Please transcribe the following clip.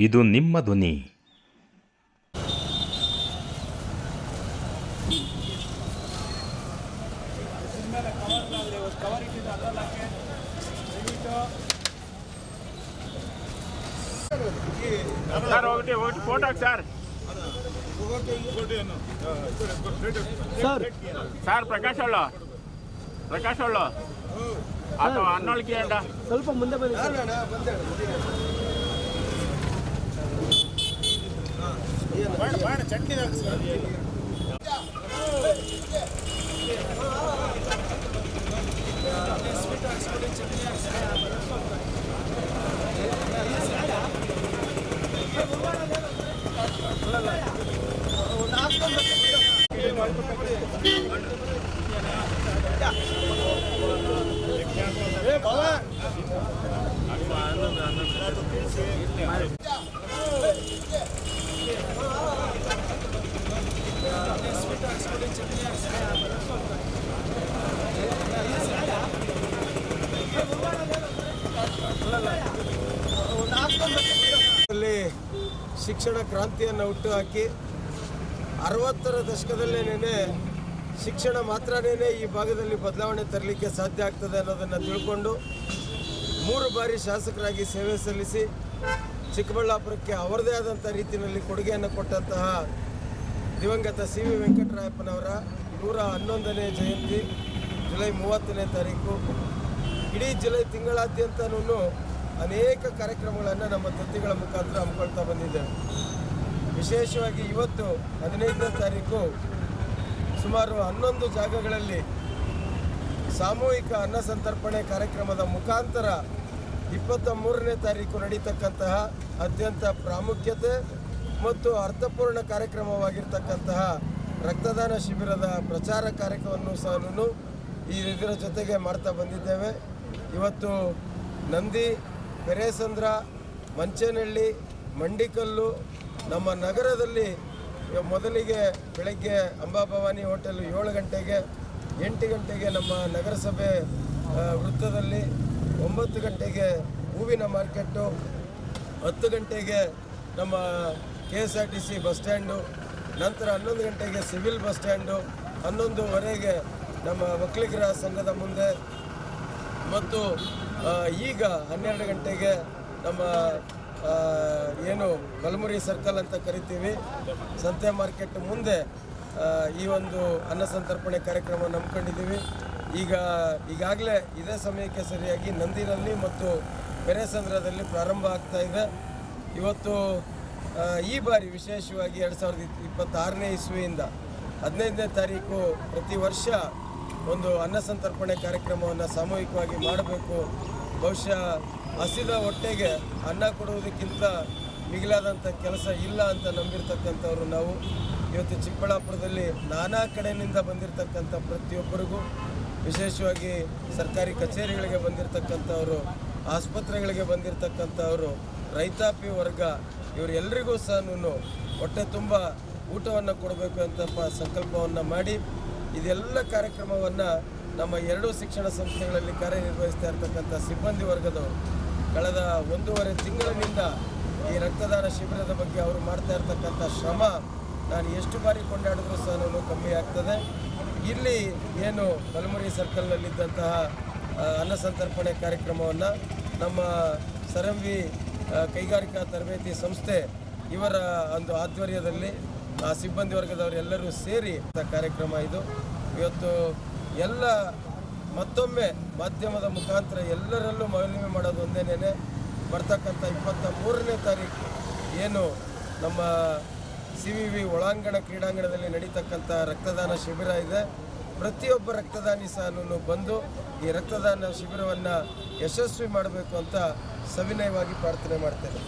ಇದು ನಿಮ್ಮ ಧ್ವನಿ. ఒకటి ఫోటో సార్ సార్ ప్రకాష్ వాళ్ళు ಅದು ಅನ್ನೋಳಿಕೆ ಅಂಡ ಸ್ವಲ್ಪ ಮುಂದೆ ಬನ್ನಿ ಚಟ್ನಿ ಶಿಕ್ಷಣ ಕ್ರಾಂತಿಯನ್ನು ಹುಟ್ಟುಹಾಕಿ 60ರ ದಶಕದಲ್ಲೇನೆ ಶಿಕ್ಷಣ ಮಾತ್ರನೇ ಈ ಭಾಗದಲ್ಲಿ ಬದಲಾವಣೆ ತರಲಿಕ್ಕೆ ಸಾಧ್ಯ ಆಗ್ತದೆ ಅನ್ನೋದನ್ನು ತಿಳ್ಕೊಂಡು 3 ಬಾರಿ ಶಾಸಕರಾಗಿ ಸೇವೆ ಸಲ್ಲಿಸಿ ಚಿಕ್ಕಬಳ್ಳಾಪುರಕ್ಕೆ ಅವರದೇ ಆದಂಥ ರೀತಿಯಲ್ಲಿ ಕೊಡುಗೆಯನ್ನು ಕೊಟ್ಟಂತಹ ದಿವಂಗತ ಸಿ ವಿ ವೆಂಕಟರಾಯಪ್ಪನವರ 111ನೇ ಜಯಂತಿ ಜುಲೈ 30ನೇ ತಾರೀಕು. ಇಡೀ ಜುಲೈ ತಿಂಗಳಾದ್ಯಂತನೂ ಅನೇಕ ಕಾರ್ಯಕ್ರಮಗಳನ್ನು ನಮ್ಮ ದತ್ತಿಗಳ ಮುಖಾಂತರ ಹಮ್ಮಿಕೊಳ್ತಾ ಬಂದಿದ್ದೇವೆ. ವಿಶೇಷವಾಗಿ ಇವತ್ತು 15ನೇ ತಾರೀಕು ಸುಮಾರು 11 ಜಾಗಗಳಲ್ಲಿ ಸಾಮೂಹಿಕ ಅನ್ನ ಸಂತರ್ಪಣೆ ಕಾರ್ಯಕ್ರಮದ ಮುಖಾಂತರ 23ನೇ ತಾರೀಕು ನಡೀತಕ್ಕಂತಹ ಅತ್ಯಂತ ಪ್ರಾಮುಖ್ಯತೆ ಮತ್ತು ಅರ್ಥಪೂರ್ಣ ಕಾರ್ಯಕ್ರಮವಾಗಿರ್ತಕ್ಕಂತಹ ರಕ್ತದಾನ ಶಿಬಿರದ ಪ್ರಚಾರ ಕಾರ್ಯಕ್ರಮವನ್ನು ಸಹ ಇದರ ಜೊತೆಗೆ ಮಾಡ್ತಾ ಬಂದಿದ್ದೇವೆ. ಇವತ್ತು ನಂದಿ, ಪೆರೇಸಂದ್ರ, ಮಂಚೇನಹಳ್ಳಿ, ಮಂಡಿಕಲ್ಲು ನಮ್ಮ ನಗರದಲ್ಲಿ ಮೊದಲಿಗೆ ಬೆಳಗ್ಗೆ ಅಂಬಾಭವಾನಿ ಹೋಟೆಲ್ 7 ಗಂಟೆಗೆ, 8 ಗಂಟೆಗೆ ನಮ್ಮ ನಗರಸಭೆ ವೃತ್ತದಲ್ಲಿ, 9 ಗಂಟೆಗೆ ಹೂವಿನ ಮಾರ್ಕೆಟು, 10 ಗಂಟೆಗೆ ನಮ್ಮ KSRTC ಬಸ್ ಸ್ಟ್ಯಾಂಡು, ನಂತರ 11 ಗಂಟೆಗೆ ಸಿವಿಲ್ ಬಸ್ ಸ್ಟ್ಯಾಂಡು, 11:15 ನಮ್ಮ ಒಕ್ಕಲಿಗರ ಸಂಘದ ಮುಂದೆ ಮತ್ತು ಈಗ 12 ಗಂಟೆಗೆ ನಮ್ಮ ಏನು ಬಲಮುರಿ ಸರ್ಕಲ್ ಅಂತ ಕರಿತೀವಿ ಸಂತೆ ಮಾರ್ಕೆಟ್ ಮುಂದೆ ಈ ಒಂದು ಅನ್ನ ಸಂತರ್ಪಣೆ ಕಾರ್ಯಕ್ರಮ ನಂಬ್ಕೊಂಡಿದ್ದೀವಿ. ಈಗಾಗಲೇ ಇದೇ ಸಮಯಕ್ಕೆ ಸರಿಯಾಗಿ ನಂದಿನಲ್ಲಿ ಮತ್ತು ಪೆರೇಸಂದ್ರದಲ್ಲಿ ಪ್ರಾರಂಭ ಆಗ್ತಾ ಇದೆ. ಇವತ್ತು ಈ ಬಾರಿ ವಿಶೇಷವಾಗಿ 2026ನೇ ಇಸ್ವಿಯಿಂದ 15ನೇ ತಾರೀಕು ಪ್ರತಿ ವರ್ಷ ಒಂದು ಅನ್ನ ಸಂತರ್ಪಣೆ ಕಾರ್ಯಕ್ರಮವನ್ನು ಸಾಮೂಹಿಕವಾಗಿ ಮಾಡಬೇಕು. ಬಹುಶಃ ಹಸಿದ ಹೊಟ್ಟೆಗೆ ಅನ್ನ ಕೊಡುವುದಕ್ಕಿಂತ ಮಿಗಿಲಾದಂಥ ಕೆಲಸ ಇಲ್ಲ ಅಂತ ನಂಬಿರ್ತಕ್ಕಂಥವ್ರು ನಾವು. ಇವತ್ತು ಚಿಕ್ಕಬಳ್ಳಾಪುರದಲ್ಲಿ ನಾನಾ ಕಡೆಯಿಂದ ಬಂದಿರತಕ್ಕಂಥ ಪ್ರತಿಯೊಬ್ಬರಿಗೂ, ವಿಶೇಷವಾಗಿ ಸರ್ಕಾರಿ ಕಚೇರಿಗಳಿಗೆ ಬಂದಿರತಕ್ಕಂಥವರು, ಆಸ್ಪತ್ರೆಗಳಿಗೆ ಬಂದಿರತಕ್ಕಂಥವರು, ರೈತಾಪಿ ವರ್ಗ, ಇವರೆಲ್ಲರಿಗೂ ಸಹ ಹೊಟ್ಟೆ ತುಂಬ ಊಟವನ್ನು ಕೊಡಬೇಕು ಅಂತ ಸಂಕಲ್ಪವನ್ನು ಮಾಡಿ ಇದೆಲ್ಲ ಕಾರ್ಯಕ್ರಮವನ್ನು ನಮ್ಮ 2 ಶಿಕ್ಷಣ ಸಂಸ್ಥೆಗಳಲ್ಲಿ ಕಾರ್ಯನಿರ್ವಹಿಸ್ತಾ ಇರತಕ್ಕಂಥ ಸಿಬ್ಬಂದಿ ವರ್ಗದವರು ಕಳೆದ 1.5 ತಿಂಗಳಿನಿಂದ ಈ ರಕ್ತದಾನ ಶಿಬಿರದ ಬಗ್ಗೆ ಅವರು ಮಾಡ್ತಾ ಇರ್ತಕ್ಕಂಥ ಶ್ರಮ ನಾನು ಎಷ್ಟು ಬಾರಿ ಕೊಂಡಾಡಿದ್ರೂ ಸಹ ಕಮ್ಮಿ ಆಗ್ತದೆ. ಇಲ್ಲಿ ಏನು ಬಲಮುರಿ ಸರ್ಕಲ್ನಲ್ಲಿದ್ದಂತಹ ಅನ್ನ ಸಂತರ್ಪಣೆ ಕಾರ್ಯಕ್ರಮವನ್ನು ನಮ್ಮ ಸರಂವಿ ಕೈಗಾರಿಕಾ ತರಬೇತಿ ಸಂಸ್ಥೆ ಇವರ ಒಂದು ಆಧ್ವರ್ಯದಲ್ಲಿ ಆ ಸಿಬ್ಬಂದಿ ವರ್ಗದವರೆಲ್ಲರೂ ಸೇರಿ ಕಾರ್ಯಕ್ರಮ ಇದು. ಇವತ್ತು ಎಲ್ಲ ಮತ್ತೊಮ್ಮೆ ಮಾಧ್ಯಮದ ಮುಖಾಂತರ ಎಲ್ಲರಲ್ಲೂ ಮನವಿ ಮಾಡೋದು ಒಂದೇನೇ, ಬರ್ತಕ್ಕಂಥ 23ನೇ ತಾರೀಕು ಏನು ನಮ್ಮ CVV ಒಳಾಂಗಣ ಕ್ರೀಡಾಂಗಣದಲ್ಲಿ ನಡೀತಕ್ಕಂಥ ರಕ್ತದಾನ ಶಿಬಿರ ಇದೆ. ಪ್ರತಿಯೊಬ್ಬ ರಕ್ತದಾನಿ ಸಹ ಬಂದು ಈ ರಕ್ತದಾನ ಶಿಬಿರವನ್ನು ಯಶಸ್ವಿ ಮಾಡಬೇಕು ಅಂತ ಸವಿನಯವಾಗಿ ಪ್ರಾರ್ಥನೆ ಮಾಡ್ತೇನೆ.